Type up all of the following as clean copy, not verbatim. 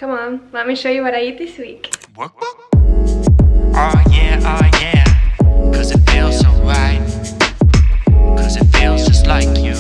Come on, let me show you what I eat this week. Oh yeah, cause it feels so right. Cause it feels just like you.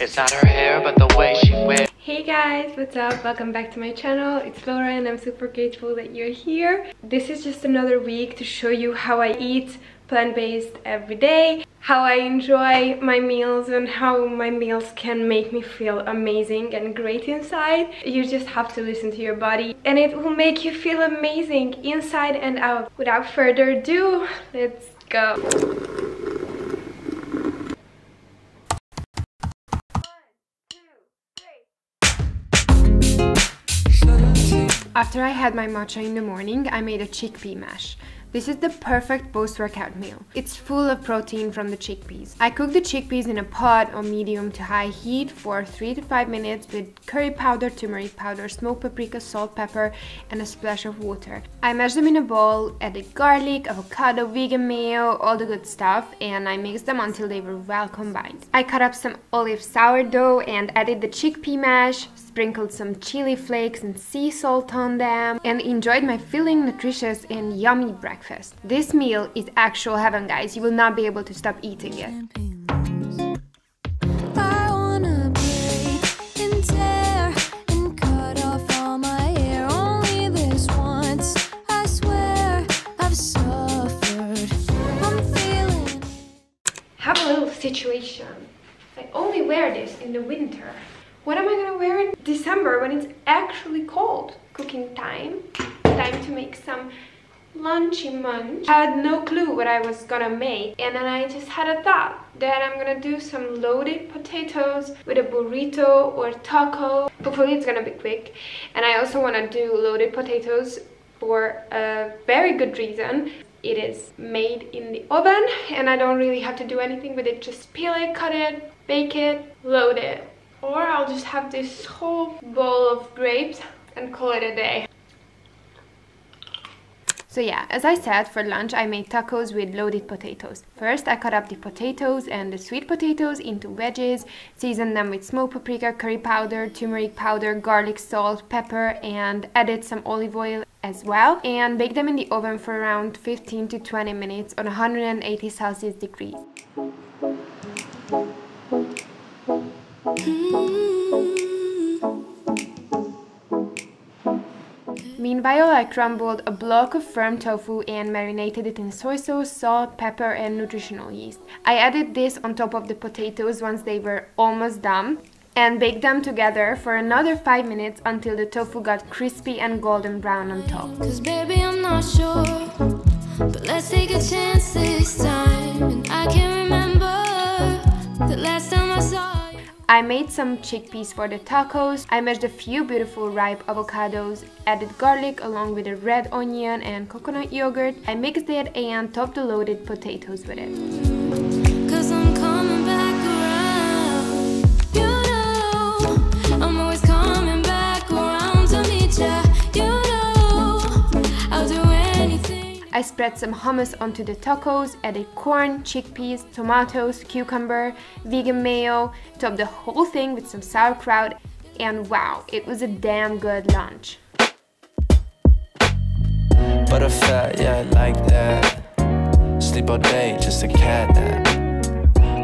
It's not her hair, but the way she wears. Hey guys, what's up? Welcome back to my channel. It's Laura and I'm super grateful that you're here. This is just another week to show you how I eat plant-based every day, how I enjoy my meals and how my meals can make me feel amazing and great inside. You just have to listen to your body and it will make you feel amazing inside and out. Without further ado, let's go. After I had my matcha in the morning, I made a chickpea mash. This is the perfect post-workout meal. It's full of protein from the chickpeas. I cook the chickpeas in a pot on medium to high heat for 3 to 5 minutes with curry powder, turmeric powder, smoked paprika, salt, pepper, and a splash of water. I mash them in a bowl, added garlic, avocado, vegan mayo, all the good stuff, and I mixed them until they were well combined. I cut up some olive sourdough and added the chickpea mash, sprinkled some chili flakes and sea salt on them, and enjoyed my filling, nutritious, and yummy breakfast. This meal is actual heaven, guys. You will not be able to stop eating it. Have a little situation. I only wear this in the winter. What am I gonna wear in December when it's actually cold? Cooking time. Time to make some lunchy munch. I had no clue what I was gonna make, and then I just had a thought that I'm gonna do some loaded potatoes with a burrito or taco. Hopefully it's gonna be quick. And I also want to do loaded potatoes for a very good reason. It is made in the oven and I don't really have to do anything with it. Just peel it, cut it, bake it, load it. Or I'll just have this whole bowl of grapes and call it a day. So yeah, as I said, for lunch I made tacos with loaded potatoes. First I cut up the potatoes and the sweet potatoes into veggies, seasoned them with smoked paprika, curry powder, turmeric powder, garlic, salt, pepper, and added some olive oil as well, and baked them in the oven for around 15 to 20 minutes on 180 Celsius degrees. Meanwhile, I crumbled a block of firm tofu and marinated it in soy sauce, salt, pepper, and nutritional yeast. I added this on top of the potatoes once they were almost done and baked them together for another 5 minutes until the tofu got crispy and golden brown on top. 'Cause baby, I'm not sure, but let's take a chance this time. And I can't remember the last time I saw you. I made some chickpeas for the tacos. I mashed a few beautiful ripe avocados, added garlic along with a red onion and coconut yogurt. I mixed it and topped the loaded potatoes with it. 'Cause I'm coming back around. You know, I'm always coming back around to meet ya. You know, I'll do anything. I spread some hummus onto the tacos, added corn, chickpeas, tomatoes, cucumber, vegan mayo, topped the whole thing with some sauerkraut, and wow, it was a damn good lunch. Butterfat, yeah, I like that. Sleep all day, just a cat nap.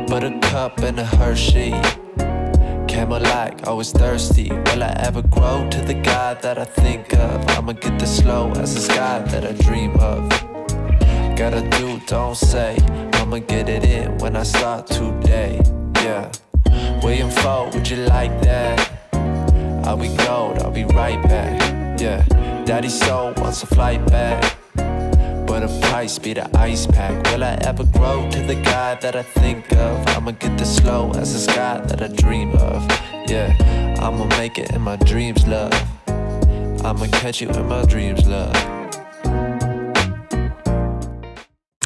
Buttercup and a Hershey. Camel-like, always thirsty. Will I ever grow to the guy that I think of? I'ma get this slow as the sky that I dream of. Gotta do, don't say. I'ma get it in when I start today. Yeah. William Foe, would you like that? I'll be gold, I'll be right back. Yeah. Daddy soul wants a flight back. But a price be the ice pack. Will I ever grow to the guy that I think of? I'ma get this slow as the sky that I dream of. Yeah, I'ma make it in my dreams, love. I'ma catch you in my dreams, love.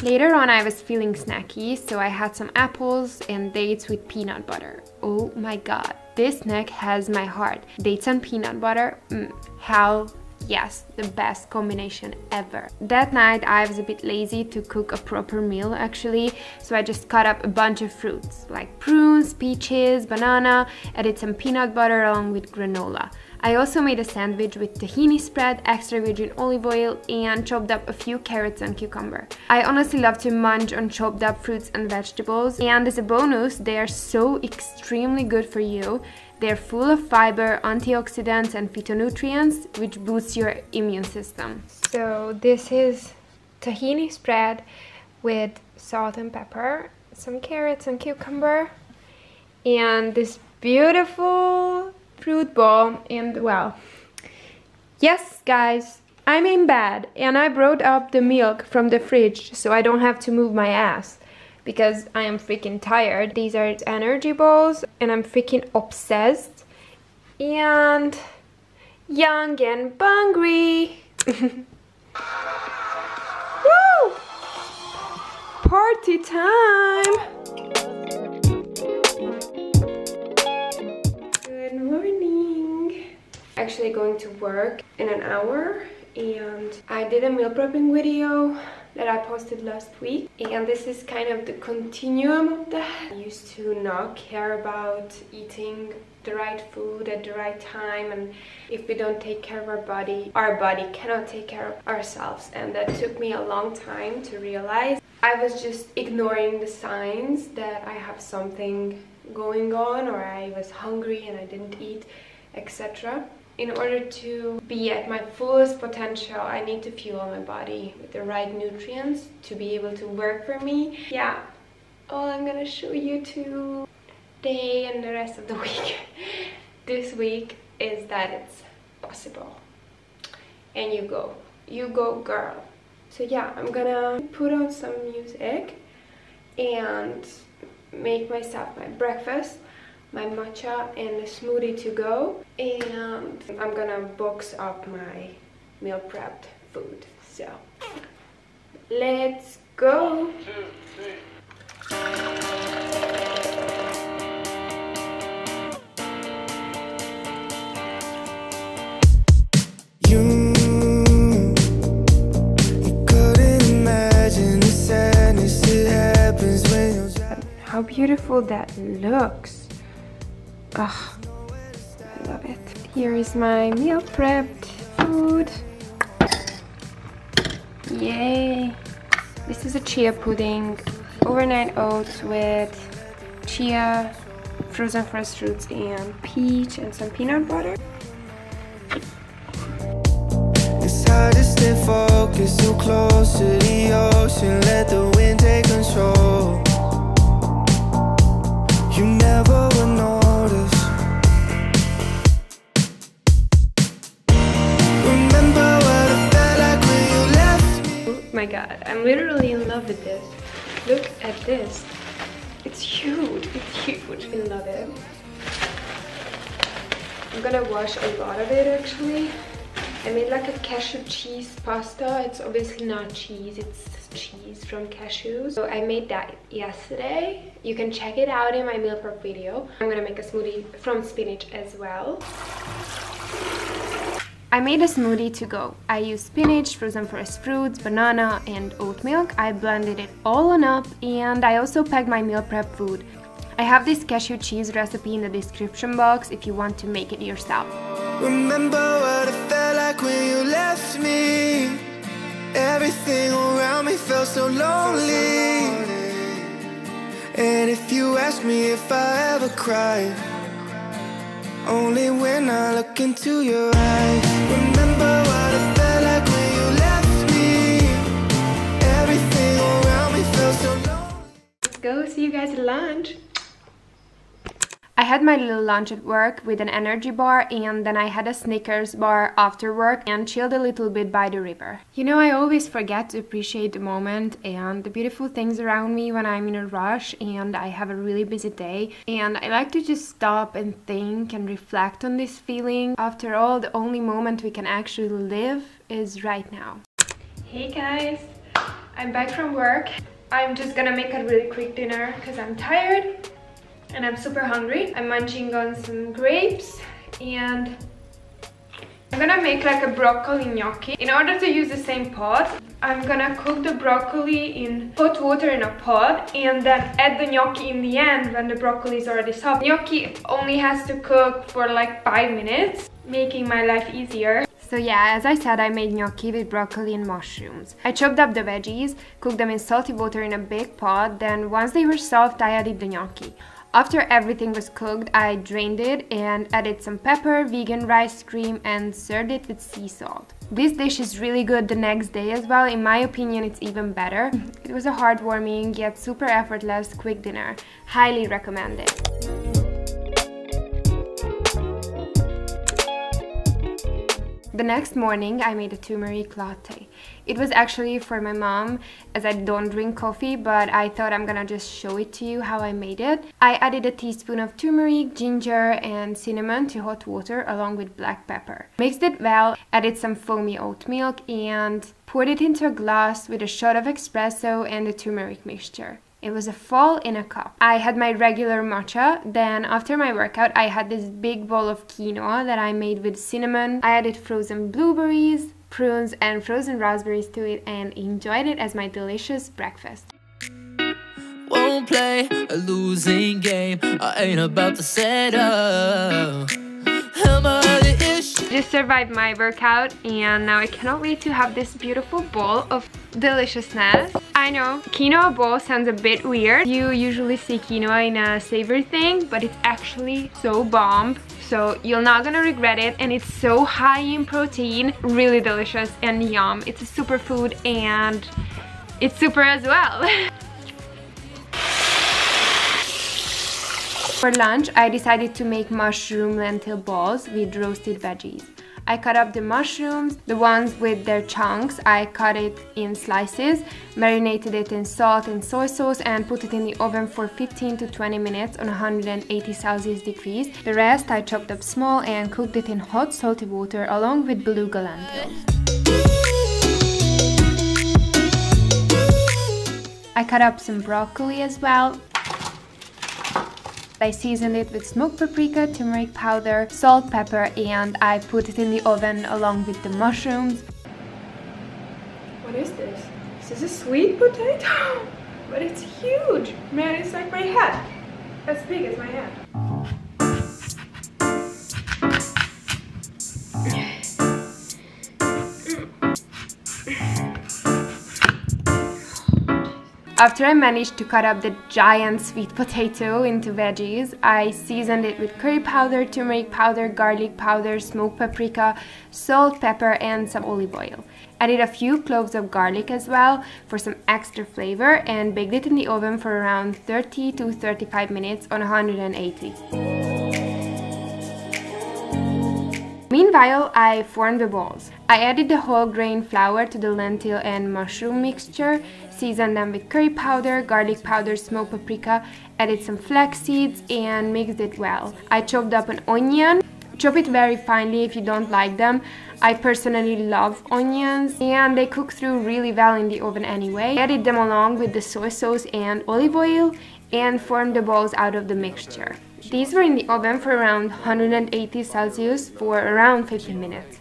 Later on I was feeling snacky, so I had some apples and dates with peanut butter. Oh my god, this snack has my heart. Dates and peanut butter, hell yes, the best combination ever. That night I was a bit lazy to cook a proper meal actually, so I just cut up a bunch of fruits like prunes, peaches, banana, added some peanut butter along with granola. I also made a sandwich with tahini spread, extra virgin olive oil, and chopped up a few carrots and cucumber. I honestly love to munch on chopped up fruits and vegetables, and as a bonus, they are so extremely good for you. They're full of fiber, antioxidants, and phytonutrients, which boosts your immune system. So this is tahini spread with salt and pepper, some carrots and cucumber, and this beautiful fruit bowl. And well, yes guys, I'm in bed and I brought up the milk from the fridge so I don't have to move my ass because I am freaking tired. These are energy balls and I'm freaking obsessed and young and hungry. Woo! Party time! Good morning. Actually going to work in an hour, and I did a meal prepping video that I posted last week, and this is kind of the continuum of that. I used to not care about eating the right food at the right time, and if we don't take care of our body cannot take care of ourselves, and that took me a long time to realize. I was just ignoring the signs that I have something going on, or I was hungry and I didn't eat, etc. In order to be at my fullest potential, I need to fuel my body with the right nutrients to be able to work for me. Yeah, all I'm gonna show you today and the rest of the week this week is that it's possible. And you go girl. So yeah, I'm gonna put on some music and make myself my breakfast, my matcha and a smoothie to go, and I'm gonna box up my meal prepped food. So let's go. 1, 2, 3. How beautiful that looks. Oh, I love it. Here is my meal prepped food. Yay! This is a chia pudding, overnight oats with chia, frozen fresh fruits, and peach, and some peanut butter. It's hard to stay focused, so close to the ocean. Let the wind take control. You never would notice. Remember what it felt like when you left me. Oh my god, I'm literally in love with this. Look at this. It's huge. It's huge. I love it. I'm gonna wash a lot of it actually. I made like a cashew cheese pasta. It's obviously not cheese, it's cheese from cashews. So I made that yesterday. You can check it out in my meal prep video. I'm gonna make a smoothie from spinach as well. I made a smoothie to go. I used spinach, frozen fresh fruits, banana, and oat milk. I blended it all on up, and I also packed my meal prep food. I have this cashew cheese recipe in the description box if you want to make it yourself. Remember what it felt like when you left me. Everything around me felt so lonely. And if you ask me if I ever cried, only when I look into your eyes. Remember what it felt like when you left me. Everything around me felt so lonely. Let's go, see you guys at lunch. I had my little lunch at work with an energy bar, and then I had a Snickers bar after work and chilled a little bit by the river. You know, I always forget to appreciate the moment and the beautiful things around me when I'm in a rush and I have a really busy day, and I like to just stop and think and reflect on this feeling. After all, the only moment we can actually live is right now. Hey guys, I'm back from work. I'm just gonna make a really quick dinner because I'm tired and I'm super hungry. I'm munching on some grapes, and I'm gonna make like a broccoli gnocchi. In order to use the same pot, I'm gonna cook the broccoli in hot water in a pot and then add the gnocchi in the end when the broccoli is already soft. Gnocchi only has to cook for like 5 minutes. making my life easier. So yeah, as I said, I made gnocchi with broccoli and mushrooms. I chopped up the veggies, cooked them in salty water in a big pot, then once they were soft, I added the gnocchi. After everything was cooked, I drained it and added some pepper, vegan rice cream, and served it with sea salt. This dish is really good the next day as well. In my opinion, it's even better. It was a heartwarming yet super effortless quick dinner. Highly recommend it. The next morning, I made a turmeric latte. It was actually for my mom, as I don't drink coffee, but I thought I'm gonna just show it to you how I made it. I added a teaspoon of turmeric, ginger, and cinnamon to hot water along with black pepper. Mixed it well, added some foamy oat milk, and poured it into a glass with a shot of espresso and the turmeric mixture. It was a fall in a cup. I had my regular matcha, then after my workout I had this big bowl of quinoa that I made with cinnamon. I added frozen blueberries, prunes and frozen raspberries to it and enjoyed it as my delicious breakfast. Won't play a losing game, I ain't about to settle. Just survived my workout and now I cannot wait to have this beautiful bowl of deliciousness. I know, quinoa bowl sounds a bit weird. You usually see quinoa in a savory thing, but it's actually so bomb. So you're not gonna regret it, and it's so high in protein, really delicious and yum. It's a superfood and it's super as well. For lunch, I decided to make mushroom lentil balls with roasted veggies. I cut up the mushrooms, the ones with their chunks. I cut it in slices, marinated it in salt and soy sauce, and put it in the oven for 15 to 20 minutes on 180 Celsius degrees. The rest I chopped up small and cooked it in hot salty water along with beluga lentil. I cut up some broccoli as well. I seasoned it with smoked paprika, turmeric powder, salt, pepper, and I put it in the oven along with the mushrooms. What is this? Is this a sweet potato? But it's huge! Man, it's like my head. As big as my head. After I managed to cut up the giant sweet potato into veggies, I seasoned it with curry powder, turmeric powder, garlic powder, smoked paprika, salt, pepper, and some olive oil. Added a few cloves of garlic as well for some extra flavor and baked it in the oven for around 30 to 35 minutes on 180. Meanwhile, I formed the balls. I added the whole grain flour to the lentil and mushroom mixture, seasoned them with curry powder, garlic powder, smoked paprika, added some flax seeds and mixed it well. I chopped up an onion. Chop it very finely if you don't like them. I personally love onions and they cook through really well in the oven anyway. I added them along with the soy sauce and olive oil and formed the balls out of the mixture. These were in the oven for around 180 Celsius for around 15 minutes.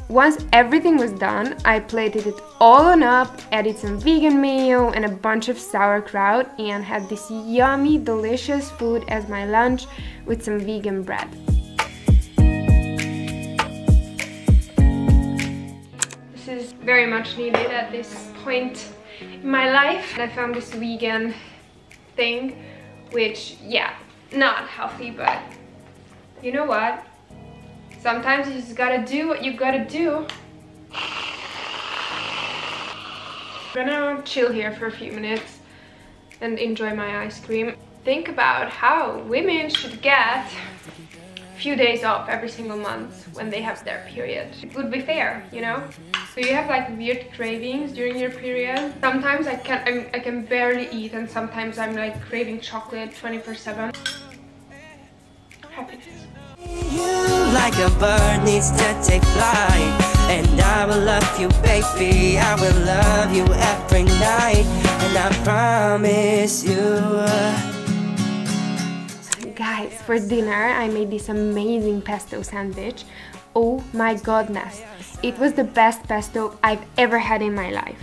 Once everything was done, I plated it all on up, added some vegan mayo and a bunch of sauerkraut and had this yummy, delicious food as my lunch with some vegan bread. This is very much needed at this point in my life. I found this vegan thing, which, yeah, not healthy, but you know what? Sometimes you just gotta do what you gotta do. I'm gonna chill here for a few minutes and enjoy my ice cream. Think about how women should get a few days off every single month when they have their period. It would be fair, you know? So you have like weird cravings during your period. Sometimes I can barely eat, and sometimes I'm like craving chocolate 24/7. Happiness. You like a bird needs to take flight, and I will love you, baby. I will love you every night, and I promise you. Guys, for dinner I made this amazing pesto sandwich. Oh my goodness, it was the best pesto I've ever had in my life.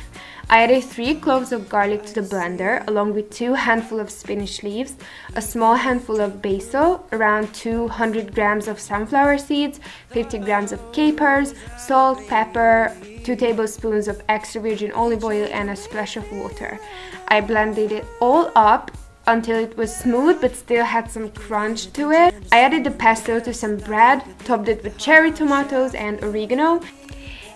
I added 3 cloves of garlic to the blender, along with 2 handfuls of spinach leaves, a small handful of basil, around 200 grams of sunflower seeds, 50 grams of capers, salt, pepper, 2 tablespoons of extra virgin olive oil, and a splash of water. I blended it all up until it was smooth but still had some crunch to it. I added the pesto to some bread, topped it with cherry tomatoes and oregano,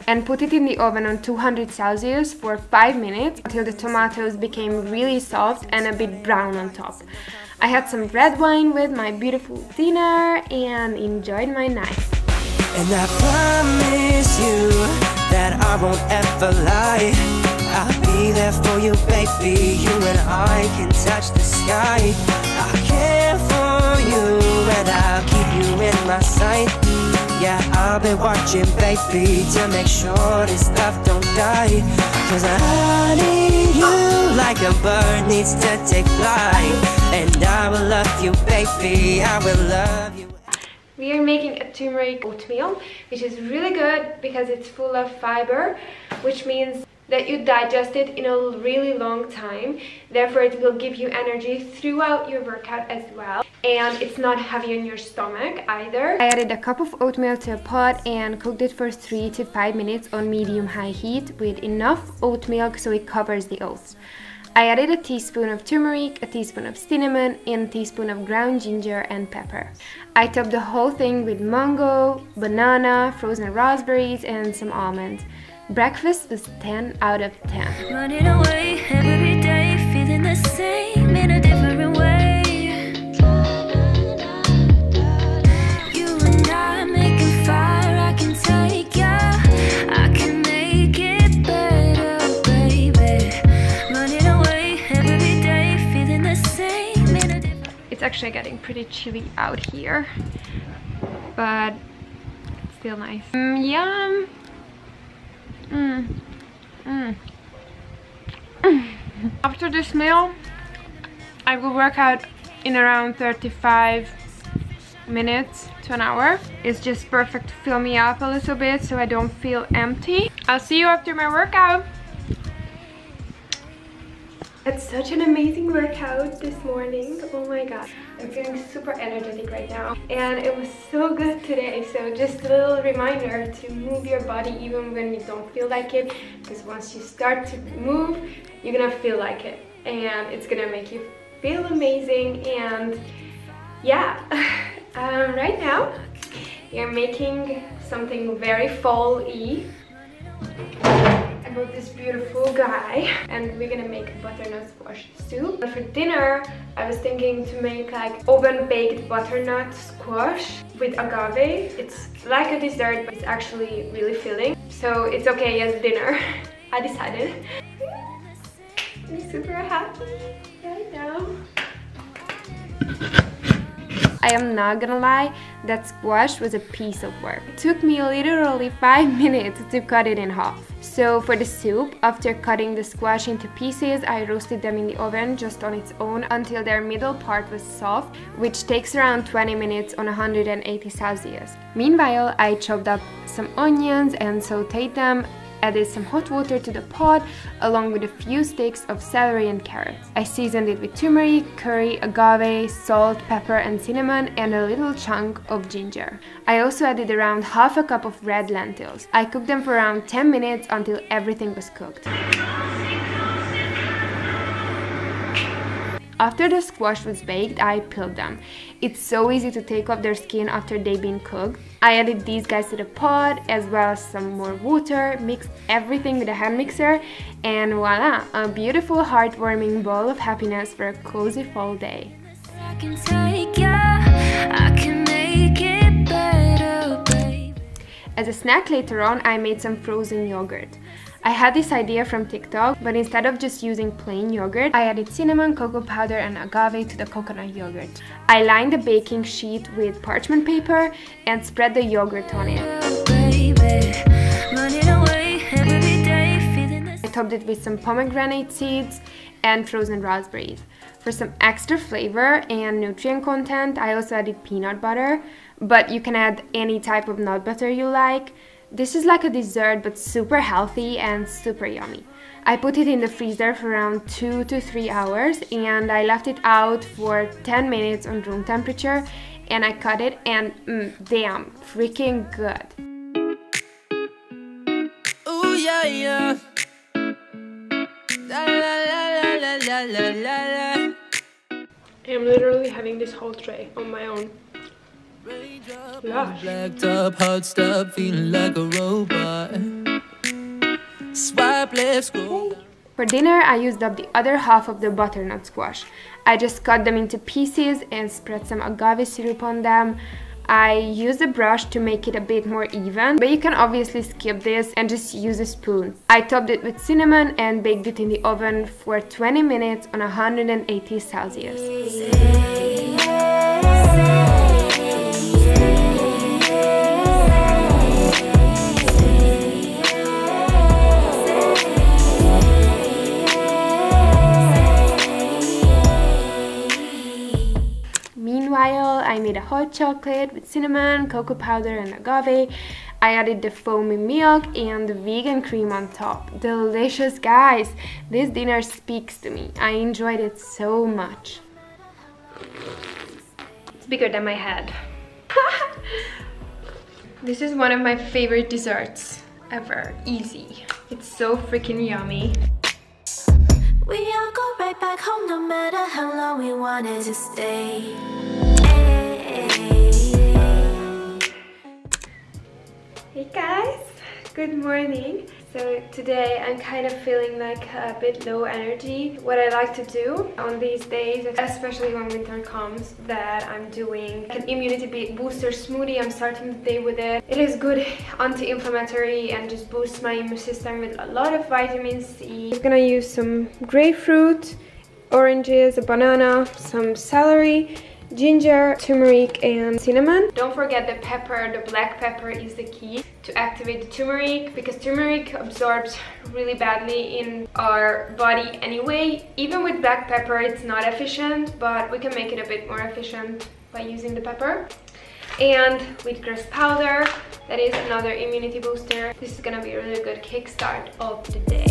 and put it in the oven on 200 Celsius for 5 minutes until the tomatoes became really soft and a bit brown on top. I had some red wine with my beautiful dinner and enjoyed my night. And I promise you that I won't ever lie. I'll be there for you, baby. You and I can touch the sky. I'll care for you and I'll keep you in my sight. Yeah, I'll be watching, baby, to make sure this love don't die. Cause I need you like a bird needs to take flight. And I will love you, baby, I will love you. We are making a turmeric oatmeal, which is really good because it's full of fiber, which means that you digest it in a really long time. Therefore, it will give you energy throughout your workout as well. And it's not heavy on your stomach either. I added a cup of oatmeal to a pot and cooked it for 3 to 5 minutes on medium-high heat with enough oat milk so it covers the oats. I added a teaspoon of turmeric, a teaspoon of cinnamon, and a teaspoon of ground ginger and pepper. I topped the whole thing with mango, banana, frozen raspberries, and some almonds. Breakfast was 10 out of 10. Running away every day, feeling the same in a different way. You and I making fire, I can take ya, I can make it better, baby. Running away every day, feeling the same in a different. It's actually getting pretty chilly out here, but it's still nice. Yum! After this meal, I will work out in around 35 minutes to an hour. It's just perfect to fill me up a little bit so I don't feel empty. I'll see you after my workout. It's such an amazing workout this morning. Oh my god, I'm feeling super energetic right now, and it was so good today. So just a little reminder to move your body even when you don't feel like it, because once you start to move, you're gonna feel like it and it's gonna make you feel amazing. And yeah, right now you're making something very fall-y. I bought this beautiful guy and we're gonna make butternut squash soup. For dinner, I was thinking to make like oven-baked butternut squash with agave. It's like a dessert, but it's actually really filling, so it's okay as dinner. I decided. I'm super happy right now. I am not gonna lie, that squash was a piece of work. It took me literally 5 minutes to cut it in half. So for the soup, after cutting the squash into pieces, I roasted them in the oven just on its own until their middle part was soft, which takes around 20 minutes on 180 Celsius. Meanwhile, I chopped up some onions and sauteed them, added some hot water to the pot along with a few sticks of celery and carrots. I seasoned it with turmeric, curry, agave, salt, pepper and cinnamon, and a little chunk of ginger. I also added around half a cup of red lentils. I cooked them for around 10 minutes until everything was cooked. After the squash was baked, I peeled them. It's so easy to take off their skin after they've been cooked. I added these guys to the pot as well as some more water, mixed everything with a hand mixer, and voila, a beautiful heartwarming bowl of happiness for a cozy fall day. I can take ya, I can make it better, babe. As a snack later on, I made some frozen yogurt. I had this idea from TikTok, but instead of just using plain yogurt, I added cinnamon, cocoa powder and agave to the coconut yogurt. I lined the baking sheet with parchment paper and spread the yogurt on it. I topped it with some pomegranate seeds and frozen raspberries. For some extra flavor and nutrient content, I also added peanut butter, but you can add any type of nut butter you like. This is like a dessert but super healthy and super yummy. I put it in the freezer for around 2 to 3 hours and I left it out for 10 minutes on room temperature and I cut it and damn, freaking good. Ooh, yeah, yeah. La, la, la, la, la, la, la, la. I'm literally having this whole tray on my own. Gosh. Blacked up, hot stuff, feeling like a robot. Swipe left, scroll down. For dinner, I used up the other half of the butternut squash. I just cut them into pieces and spread some agave syrup on them. I used a brush to make it a bit more even, but you can obviously skip this and just use a spoon. I topped it with cinnamon and baked it in the oven for 20 minutes on 180 Celsius. Meanwhile, I made a hot chocolate with cinnamon, cocoa powder and agave. I added the foamy milk and the vegan cream on top. Delicious, guys! This dinner speaks to me. I enjoyed it so much. It's bigger than my head. This is one of my favorite desserts ever. Easy. It's so freaking yummy. We all go right back home no matter how long we wanted to stay. Hey guys, good morning. So today I'm kind of feeling like a bit low energy. What I like to do on these days, especially when winter comes, that I'm doing an immunity booster smoothie. I'm starting the day with it. It is good anti-inflammatory and just boosts my immune system with a lot of vitamin C. I'm gonna use some grapefruit, oranges, a banana, some celery, ginger, turmeric and cinnamon. Don't forget the pepper. The black pepper is the key to activate the turmeric, because turmeric absorbs really badly in our body anyway. Even with black pepper it's not efficient, but we can make it a bit more efficient by using the pepper. And wheatgrass powder, that is another immunity booster. This is gonna be a really good kickstart of the day.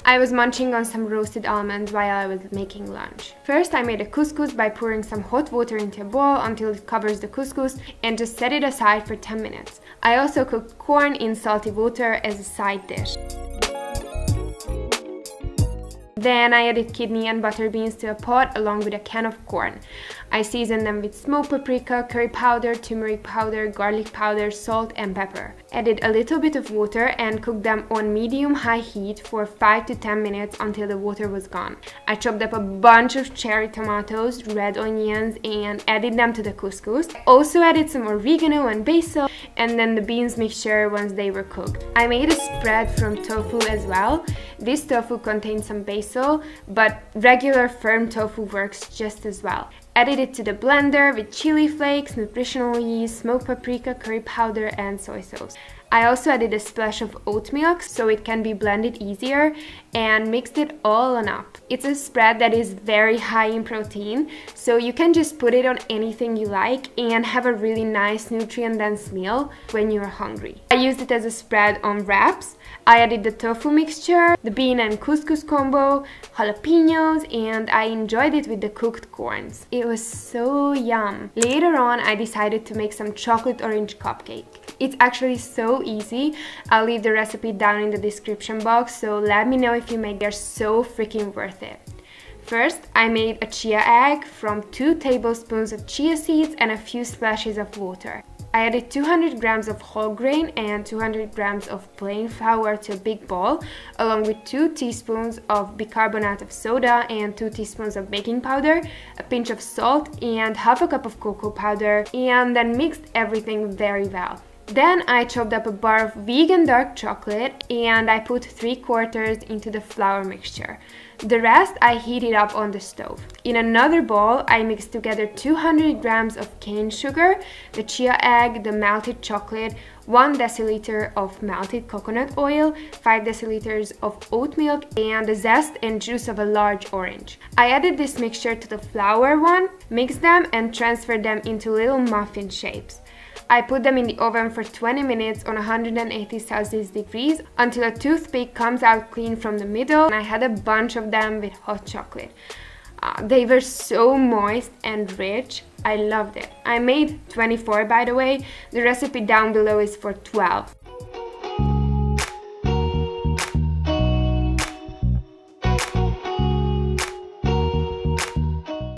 I was munching on some roasted almonds while I was making lunch. First, I made a couscous by pouring some hot water into a bowl until it covers the couscous and just set it aside for 10 minutes. I also cooked corn in salty water as a side dish. Then I added kidney and butter beans to a pot along with a can of corn. I seasoned them with smoked paprika, curry powder, turmeric powder, garlic powder, salt and pepper. Added a little bit of water and cooked them on medium-high heat for 5 to 10 minutes until the water was gone. I chopped up a bunch of cherry tomatoes, red onions and added them to the couscous. Also added some oregano and basil and then the beans mixture once they were cooked. I made a spread from tofu as well. This tofu contains some basil, but regular firm tofu works just as well. Added it to the blender with chili flakes, nutritional yeast, smoked paprika, curry powder and soy sauce. I also added a splash of oat milk so it can be blended easier and mixed it all on up. It's a spread that is very high in protein, so you can just put it on anything you like and have a really nice nutrient-dense meal when you're hungry. I used it as a spread on wraps. I added the tofu mixture, the bean and couscous combo, jalapenos, and I enjoyed it with the cooked corns. It was so yum. Later on, I decided to make some chocolate orange cupcake. It's actually so easy. I'll leave the recipe down in the description box, so let me know if you make. They're so freaking worth it. First, I made a chia egg from 2 tablespoons of chia seeds and a few splashes of water. I added 200 grams of whole grain and 200 grams of plain flour to a big bowl, along with 2 teaspoons of bicarbonate of soda and 2 teaspoons of baking powder, a pinch of salt and half a cup of cocoa powder, and then mixed everything very well. Then I chopped up a bar of vegan dark chocolate and I put 3/4 into the flour mixture. The rest I heated up on the stove. In another bowl, I mixed together 200 grams of cane sugar, the chia egg, the melted chocolate, 1 deciliter of melted coconut oil, 5 deciliters of oat milk, and the zest and juice of a large orange. I added this mixture to the flour one, mixed them, and transferred them into little muffin shapes. I put them in the oven for 20 minutes on 180 Celsius degrees until a toothpick comes out clean from the middle, and I had a bunch of them with hot chocolate. They were so moist and rich. I loved it. I made 24, by the way. The recipe down below is for 12.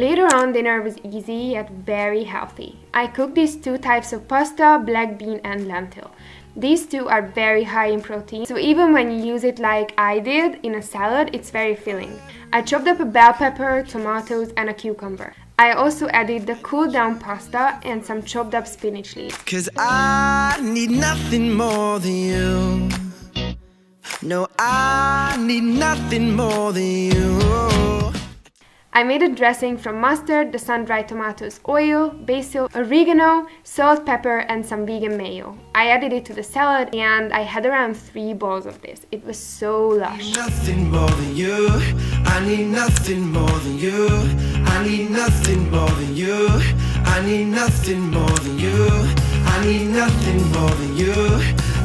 Later on, dinner was easy yet very healthy. I cooked these 2 types of pasta, black bean and lentil. These 2 are very high in protein, so even when you use it like I did in a salad, it's very filling. I chopped up a bell pepper, tomatoes and a cucumber. I also added the cooled down pasta and some chopped up spinach leaves. 'Cause I need nothing more than you. No, I need nothing more than you. I made a dressing from mustard, the sun-dried tomatoes, oil, basil, oregano, salt, pepper, and some vegan mayo. I added it to the salad and I had around 3 bowls of this. It was so lush. Nothing more than you. I need nothing more than you. I need nothing more than you. I need nothing more than you. I need nothing more than you.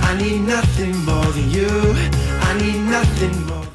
I need nothing more than you. I need nothing more.